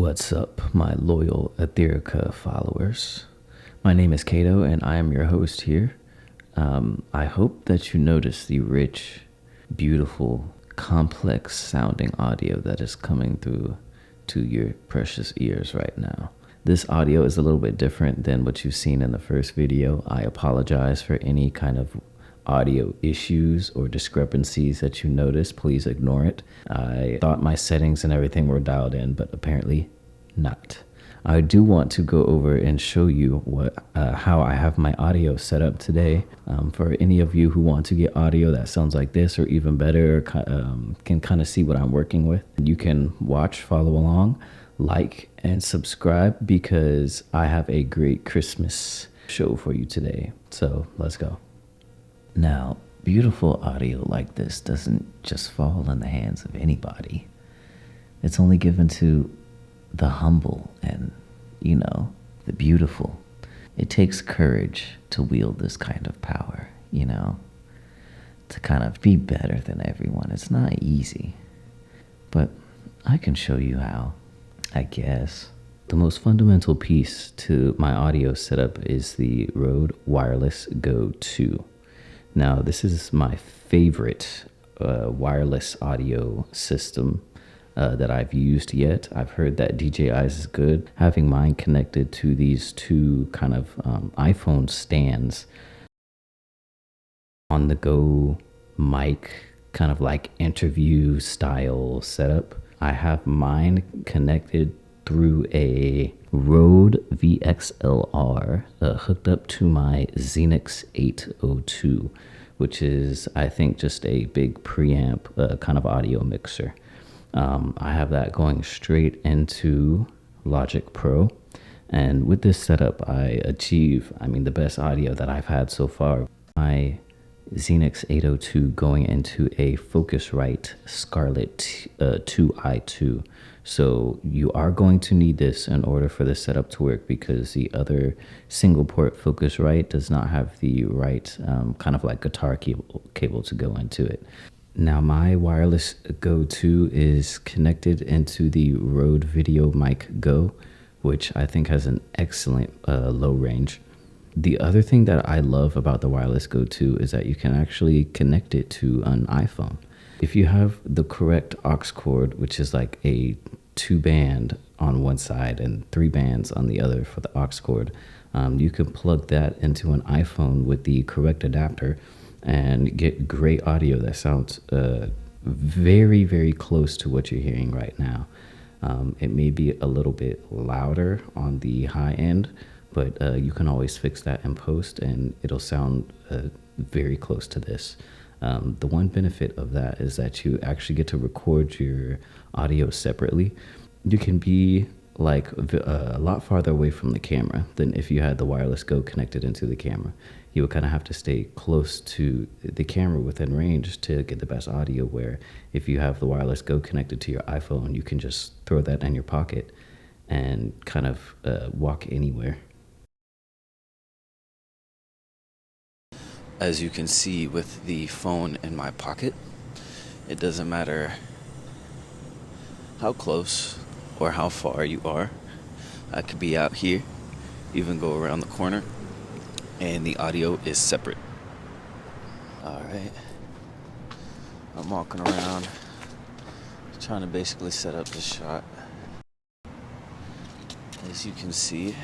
What's up, my loyal Etherica followers? My name is Kato, and I am your host here. I hope that you notice the rich, beautiful, complex sounding audio that is coming through to your precious ears right now. This audio is a little bit different than what you've seen in the first video. I apologize for any kind of audio issues or discrepancies that you notice. Please ignore it. I thought my settings and everything were dialed in, but apparently not. I do want to go over and show you how I have my audio set up today. For any of you who want to get audio that sounds like this or even better, or can kind of see what I'm working with, you can watch, follow along, like, and subscribe because I have a great Christmas show for you today. So let's go. Now, beautiful audio like this doesn't just fall in the hands of anybody. It's only given to the humble and, the beautiful. It takes courage to wield this kind of power, to kind of be better than everyone. It's not easy, but I can show you how, I guess. The most fundamental piece to my audio setup is the Rode Wireless Go 2. Now, this is my favorite wireless audio system that I've used yet. I've heard that DJI's is good. Having mine connected to these two kind of iPhone stands on the go mic, kind of like interview style setup. I have mine connected through a Rode VXLR hooked up to my Xenix 802, which is, I think, just a big preamp kind of audio mixer. I have that going straight into Logic Pro. And with this setup, I achieve, the best audio that I've had so far. My Xenix 802 going into a Focusrite Scarlett 2i2. So you are going to need this in order for this setup to work because the other single port Focusrite does not have the right kind of like guitar cable to go into it. Now my wireless Go 2 is connected into the Rode Video Mic Go, which I think has an excellent low range. The other thing that I love about the wireless Go 2 is that you can actually connect it to an iPhone. If you have the correct aux cord, which is like a 2-band on one side and 3 bands on the other for the aux cord, you can plug that into an iPhone with the correct adapter and get great audio that sounds very, very close to what you're hearing right now. It may be a little bit louder on the high end, but you can always fix that in post and it'll sound very close to this. The one benefit of that is that you actually get to record your audio separately. You can be like a lot farther away from the camera than if you had the wireless Go connected into the camera. You would kind of have to stay close to the camera within range to get the best audio, where if you have the wireless Go connected to your iPhone, you can just throw that in your pocket and kind of walk anywhere. As you can see with the phone in my pocket, it doesn't matter how close or how far you are. I could be out here, even go around the corner, and the audio is separate. Alright, I'm walking around trying to basically set up this shot. As you can see,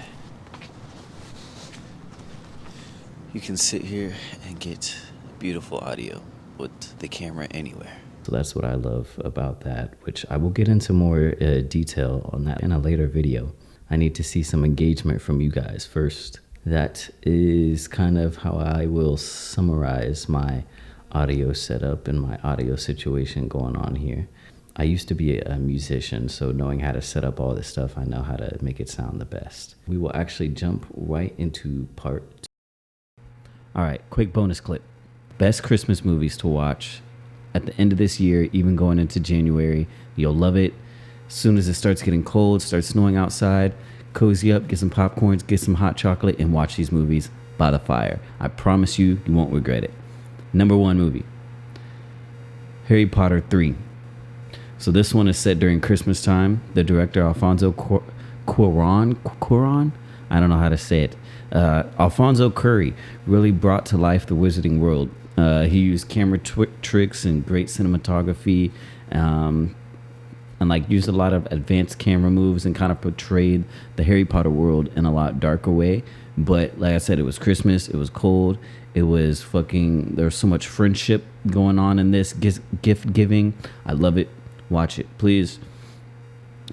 you can sit here and get beautiful audio with the camera anywhere. So that's what I love about that, which I will get into more detail on that in a later video. I need to see some engagement from you guys first. That is kind of how I will summarize my audio setup and my audio situation going on here. I used to be a musician, so knowing how to set up all this stuff, I know how to make it sound the best. We will actually jump right into part 2. All right, quick bonus clip. Best Christmas movies to watch at the end of this year, even going into January. You'll love it. As soon as it starts getting cold, starts snowing outside, cozy up, get some popcorns, get some hot chocolate, and watch these movies by the fire. I promise you, you won't regret it. Number 1 movie, Harry Potter 3. So this one is set during Christmas time. The director Alfonso Cuarón, I don't know how to say it. Alfonso Curry really brought to life the Wizarding World. He used camera tricks and great cinematography, and like used a lot of advanced camera moves and kind of portrayed the Harry Potter world in a lot darker way. But like I said, it was Christmas, it was cold, it was fucking, there was so much friendship going on in this gift giving. I love it. Watch it, please.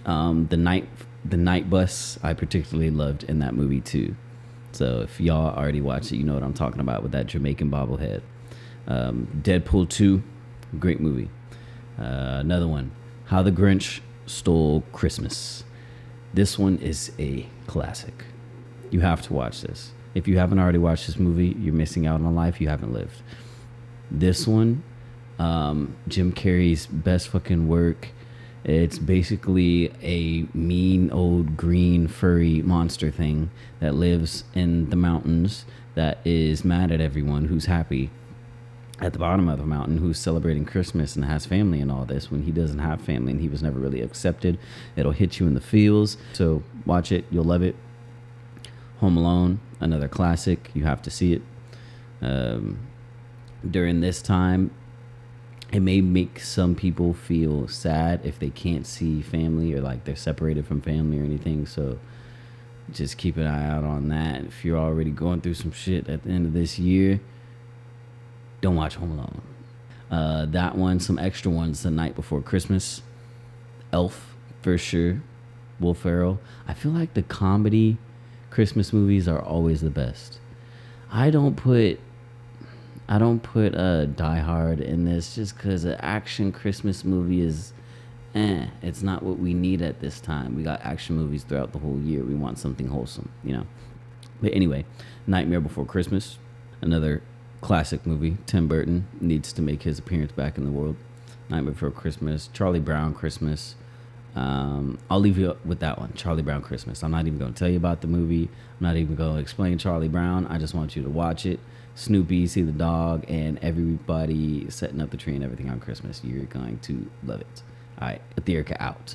The night bus I particularly loved in that movie too. So if y'all already watched it, you know what I'm talking about with that Jamaican bobblehead. Deadpool 2, great movie. Another one, How the Grinch Stole Christmas. This one is a classic. You have to watch this. If you haven't already watched this movie, you're missing out on a life you haven't lived. This one, Jim Carrey's best fucking work. It's basically a mean old green furry monster thing that lives in the mountains that is mad at everyone who's happy at the bottom of the mountain, who's celebrating Christmas and has family and all this when he doesn't have family and he was never really accepted. It'll hit you in the feels. So watch it. You'll love it. Home Alone, another classic. You have to see it. During this time, it may make some people feel sad if they can't see family or like they're separated from family or anything. So just keep an eye out on that. If you're already going through some shit at the end of this year, don't watch Home Alone. That one, some extra ones, The Night Before Christmas, Elf for sure, Will Ferrell. I feel like the comedy Christmas movies are always the best. I don't put Die Hard in this just because an action Christmas movie is it's not what we need at this time. We got action movies throughout the whole year. We want something wholesome, you know. But anyway, Nightmare Before Christmas, another classic movie. Tim Burton needs to make his appearance back in the world. Nightmare Before Christmas, Charlie Brown Christmas. I'll leave you with that one, Charlie Brown Christmas. I'm not even going to tell you about the movie. I'm not even going to explain Charlie Brown. I just want you to watch it. Snoopy, see the dog, and everybody setting up the tree and everything on Christmas. You're going to love it. All right, Etherica out.